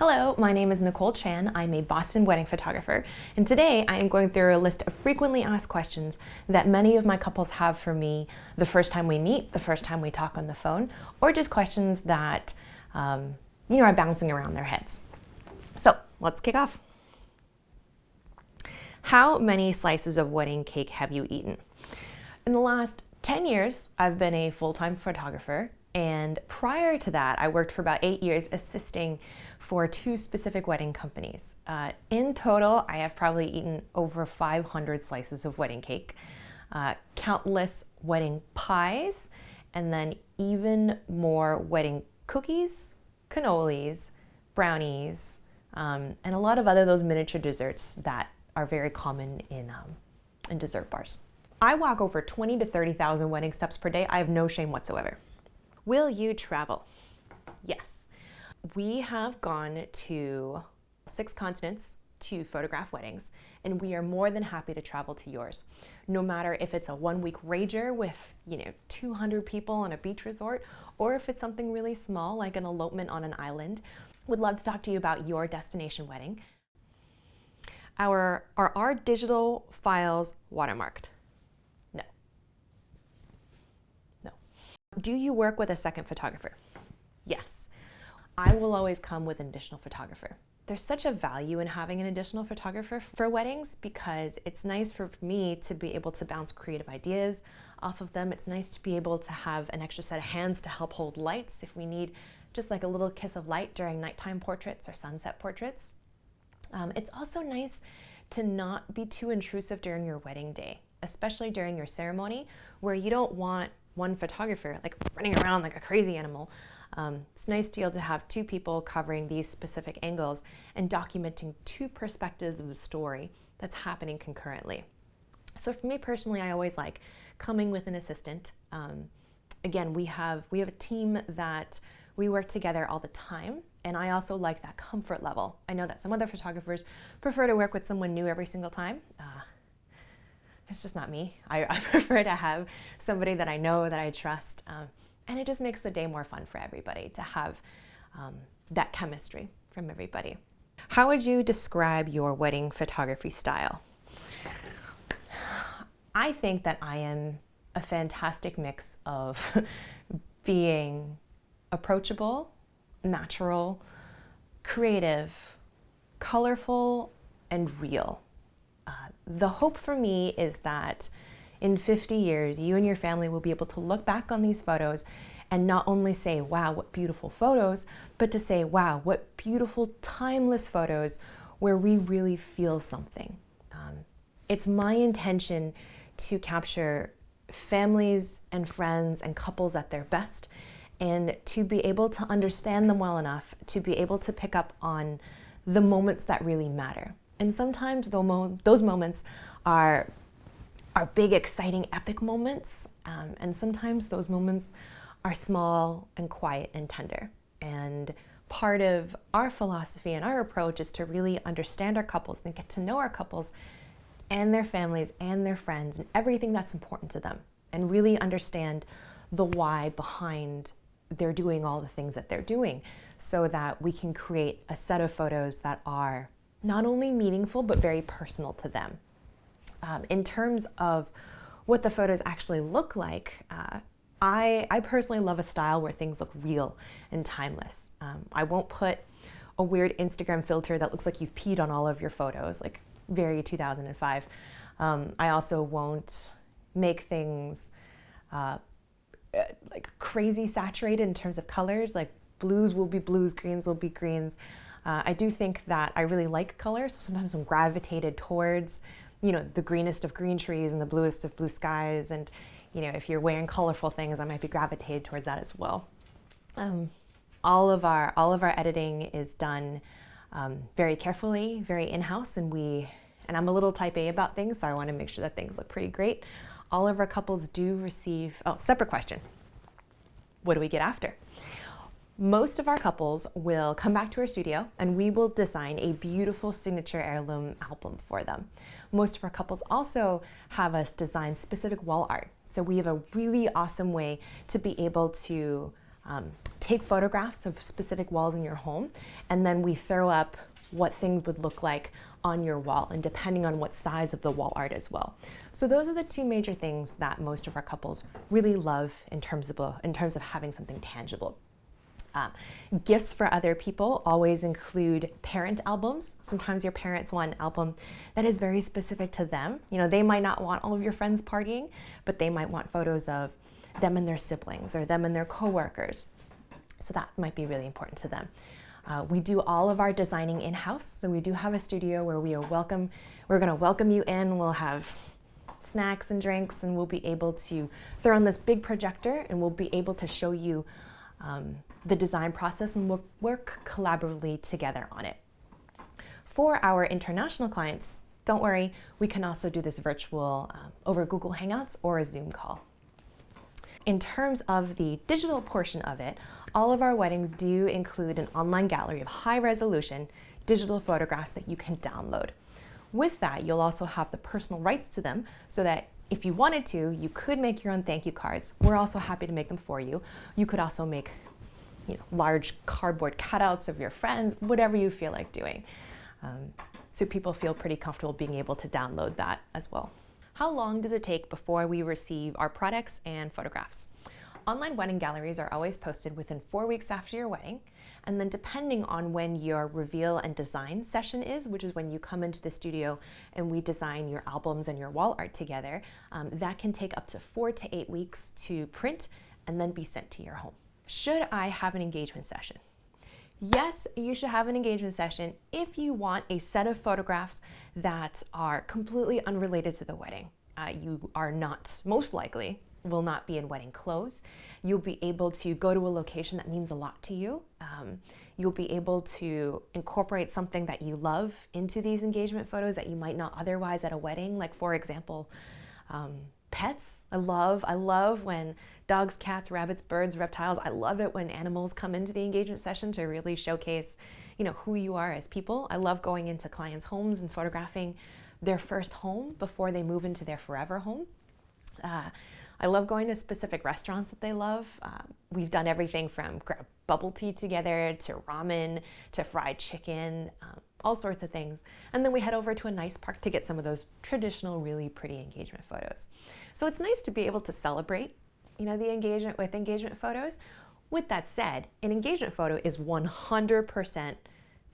Hello, my name is Nicole Chan. I'm a Boston wedding photographer, and today I am going through a list of frequently asked questions that many of my couples have for me the first time we meet, the first time we talk on the phone, or just questions that are bouncing around their heads. So let's kick off. How many slices of wedding cake have you eaten? In the last 10 years, I've been a full-time photographer, and prior to that, I worked for about 8 years assisting for 2 specific wedding companies. In total, I have probably eaten over 500 slices of wedding cake, countless wedding pies, and then even more wedding cookies, cannolis, brownies, and a lot of other those miniature desserts that are very common in dessert bars. I walk over 20 to 30,000 wedding steps per day. I have no shame whatsoever. Will you travel? Yes. We have gone to 6 continents to photograph weddings, and we are more than happy to travel to yours. No matter if it's a 1-week rager with 200 people on a beach resort, or if it's something really small like an elopement on an island, would love to talk to you about your destination wedding. Are our digital files watermarked? No. No. Do you work with a second photographer? Yes. I will always come with an additional photographer. There's such a value in having an additional photographer for weddings because it's nice for me to be able to bounce creative ideas off of them. It's nice to be able to have an extra set of hands to help hold lights if we need just like a little kiss of light during nighttime portraits or sunset portraits. It's also nice to not be too intrusive during your wedding day, especially during your ceremony where you don't want one photographer like running around like a crazy animal. It's nice to be able to have 2 people covering these specific angles and documenting 2 perspectives of the story that's happening concurrently. So for me personally, I always like coming with an assistant. Again, we have a team that we work together all the time, and I also like that comfort level. I know that some other photographers prefer to work with someone new every single time. It's just not me. I prefer to have somebody that I know, that I trust, and it just makes the day more fun for everybody to have that chemistry from everybody. How would you describe your wedding photography style? I think that I am a fantastic mix of being approachable, natural, creative, colorful, and real. The hope for me is that in 50 years, you and your family will be able to look back on these photos and not only say, wow, what beautiful photos, but to say, wow, what beautiful timeless photos where we really feel something. It's my intention to capture families and friends and couples at their best, and to be able to understand them well enough to be able to pick up on the moments that really matter. And sometimes those moments are big, exciting, epic moments, and sometimes those moments are small and quiet and tender. And part of our philosophy and our approach is to really understand our couples and get to know our couples and their families and their friends and everything that's important to them, and really understand the why behind they're doing all the things that they're doing, so that we can create a set of photos that are not only meaningful but very personal to them. In terms of what the photos actually look like, I personally love a style where things look real and timeless. I won't put a weird Instagram filter that looks like you've peed on all of your photos, like very 2005. I also won't make things like crazy saturated in terms of colors, like blues will be blues, greens will be greens. I do think that I really like colors, so sometimes I'm gravitated towards the greenest of green trees and the bluest of blue skies, and if you're wearing colorful things, I might be gravitated towards that as well. All of our editing is done very carefully, very in-house, and I'm a little type A about things, so I want to make sure that things look pretty great. All of our couples do receive, separate question, what do we get after? Most of our couples will come back to our studio and we will design a beautiful signature heirloom album for them. Most of our couples also have us design specific wall art. So we have a really awesome way to be able to take photographs of specific walls in your home, and then we throw up what things would look like on your wall, and depending on what size of the wall art as well. So those are the two major things that most of our couples really love in terms of having something tangible. Gifts for other people always include parent albums. Sometimes your parents want an album that is very specific to them. You know, they might not want all of your friends partying, but they might want photos of them and their siblings or them and their coworkers. So that might be really important to them. We do all of our designing in-house. So we do have a studio where we're going to welcome you in. We'll have snacks and drinks, and we'll be able to throw on this big projector, and we'll be able to show you the design process, and we'll work collaboratively together on it. For our international clients, don't worry, we can also do this virtual over Google Hangouts or a Zoom call. In terms of the digital portion of it, all of our weddings do include an online gallery of high-resolution digital photographs that you can download. With that, you'll also have the personal rights to them, so that if you wanted to, you could make your own thank you cards. We're also happy to make them for you. You could also make, large cardboard cutouts of your friends, whatever you feel like doing. So people feel pretty comfortable being able to download that as well. How long does it take before we receive our products and photographs? Online wedding galleries are always posted within 4 weeks after your wedding, and then depending on when your reveal and design session is, which is when you come into the studio and we design your albums and your wall art together, that can take up to 4 to 8 weeks to print and then be sent to your home. Should I have an engagement session? Yes, you should have an engagement session if you want a set of photographs that are completely unrelated to the wedding. You are not, most likely, will not be in wedding clothes. You'll be able to go to a location that means a lot to you. You'll be able to incorporate something that you love into these engagement photos that you might not otherwise at a wedding. Like, for example, pets. I love when dogs, cats, rabbits, birds, reptiles. I love it when animals come into the engagement session to really showcase, who you are as people. I love going into clients' homes and photographing their first home before they move into their forever home. I love going to specific restaurants that they love. We've done everything from grab bubble tea together to ramen to fried chicken, all sorts of things. And then we head over to a nice park to get some of those traditional, really pretty engagement photos. So it's nice to be able to celebrate, the engagement with engagement photos. With that said, an engagement photo is 100%,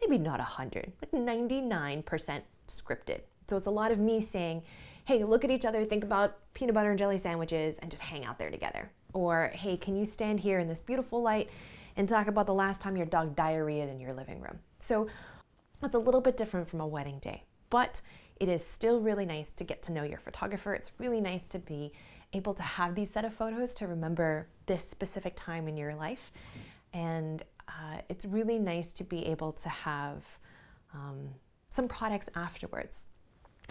maybe not 100, but 99% scripted. So it's a lot of me saying, hey, look at each other, think about peanut butter and jelly sandwiches, and just hang out there together. Or, hey, can you stand here in this beautiful light and talk about the last time your dog diarrheaed in your living room? So it's a little bit different from a wedding day, but it is still really nice to get to know your photographer. It's really nice to be able to have these set of photos to remember this specific time in your life. And it's really nice to be able to have some products afterwards.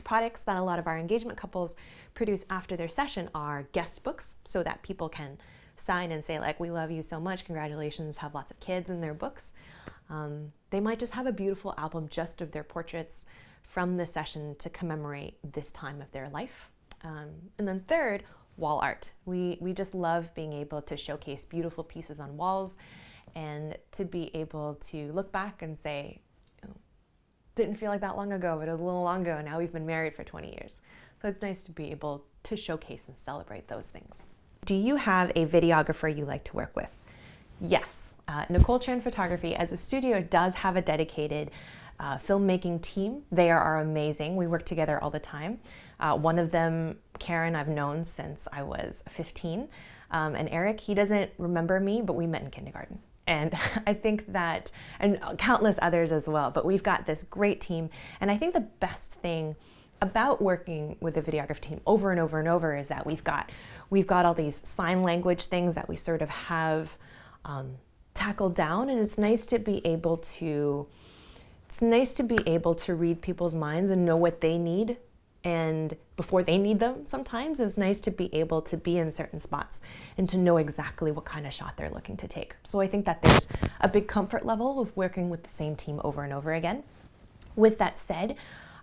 Products that a lot of our engagement couples produce after their session are guest books, so that people can sign and say, like, we love you so much, congratulations, have lots of kids in their books. They might just have a beautiful album just of their portraits from the session to commemorate this time of their life. And then third, wall art. We just love being able to showcase beautiful pieces on walls and to be able to look back and say, didn't feel like that long ago, but it was a little long ago. Now we've been married for 20 years. So it's nice to be able to showcase and celebrate those things. Do you have a videographer you like to work with? Yes. Nicole Chan Photography as a studio does have a dedicated filmmaking team. They are amazing. We work together all the time. One of them, Karen, I've known since I was 15. And Eric, he doesn't remember me, but we met in kindergarten. And I think that, and countless others as well, but we've got this great team. And I think the best thing about working with the videography team over and over and over is that we've got all these sign language things that we sort of have tackled down. And it's nice to be able to read people's minds and know what they need. And before they need them, sometimes it's nice to be able to be in certain spots and to know exactly what kind of shot they're looking to take. So I think that there's a big comfort level with working with the same team over and over again. With that said,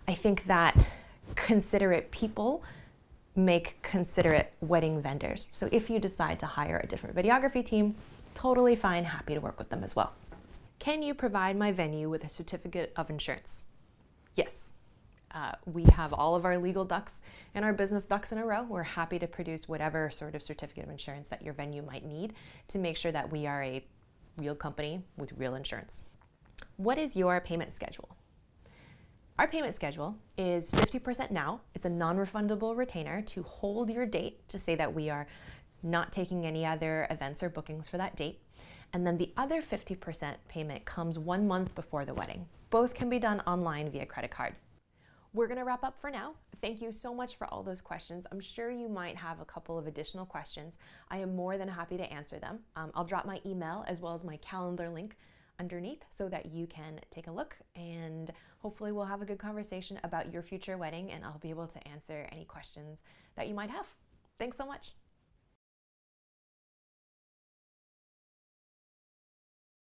I think that considerate people make considerate wedding vendors. So if you decide to hire a different videography team, Totally fine, happy to work with them as well. Can you provide my venue with a certificate of insurance? Yes. We have all of our legal ducks and our business ducks in a row. We're happy to produce whatever sort of certificate of insurance that your venue might need to make sure that we are a real company with real insurance. What is your payment schedule? Our payment schedule is 50% now. It's a non-refundable retainer to hold your date, to say that we are not taking any other events or bookings for that date. And then the other 50% payment comes 1 month before the wedding. Both can be done online via credit card. We're going to wrap up for now. Thank you so much for all those questions. I'm sure you might have a couple of additional questions. I am more than happy to answer them. I'll drop my email as well as my calendar link underneath so that you can take a look, and hopefully we'll have a good conversation about your future wedding, and I'll be able to answer any questions that you might have. Thanks so much.